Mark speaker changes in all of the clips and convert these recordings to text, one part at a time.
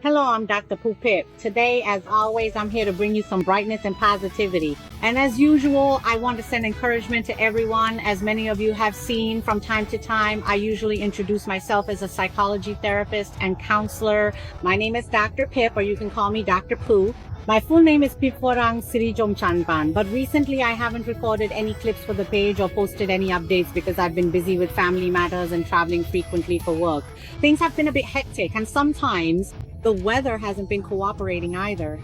Speaker 1: Hello, I'm Dr. PUPPIP. Today, as always, I'm here to bring you some brightness and positivity. And as usual, I want to send encouragement to everyone. As many of you have seen from time to time, I usually introduce myself as a psychology therapist and counselor. My name is Dr. Pip, or you can call me Dr. Poo. My full name is Pipforang Sirijomchanban, but recently I haven't recorded any clips for the page or posted any updates because I've been busy with family matters and traveling frequently for work. Things have been a bit hectic, and sometimes the weather hasn't been cooperating either.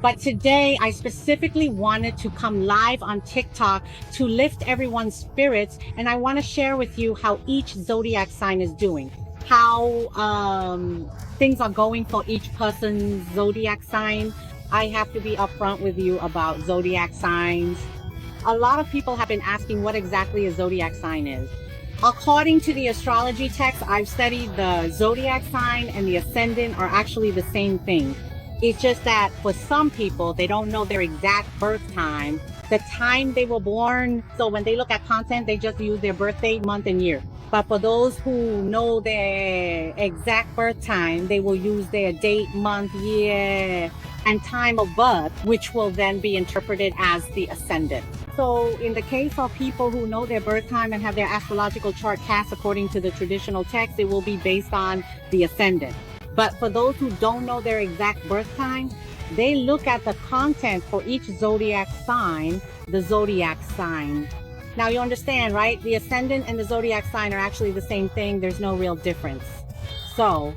Speaker 1: But today I specifically wanted to come live on TikTok to lift everyone's spirits, and I want to share with you how each zodiac sign is doing, how things are going for each person's zodiac sign. I have to be upfront with you about zodiac signs. A lot of people have been asking what exactly a zodiac sign is. According to the astrology text, I've studied the zodiac sign and the ascendant are actually the same thing. It's just that for some people, they don't know their exact birth time, the time they were born. So when they look at content, they just use their birthday, month, and year. But for those who know their exact birth time, they will use their date, month, year, and time of birth, which will then be interpreted as the ascendant. So in the case of people who know their birth time and have their astrological chart cast according to the traditional text, it will be based on the ascendant. But for those who don't know their exact birth time, they look at the content for each zodiac sign, the zodiac sign. Now you understand, right? The ascendant and the zodiac sign are actually the same thing. There's no real difference. So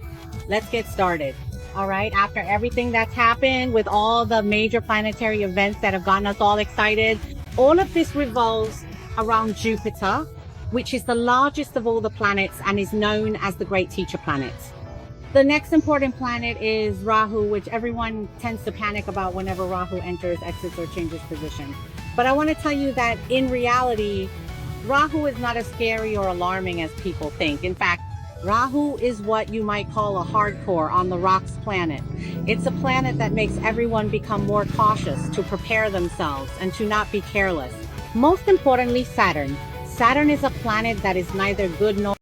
Speaker 1: let's get started. All right, after everything that's happened with all the major planetary events that have gotten us all excited, all of this revolves around Jupiter, which is the largest of all the planets and is known as the great teacher planet. The next important planet is Rahu, which everyone tends to panic about whenever Rahu enters, exits, or changes position. But I want to tell you that in reality, Rahu is not as scary or alarming as people think. In fact, Rahu is what you might call a hardcore on the rocks planet. It's a planet that makes everyone become more cautious, to prepare themselves, and to not be careless. Most importantly, Saturn. Saturn is a planet that is neither good nor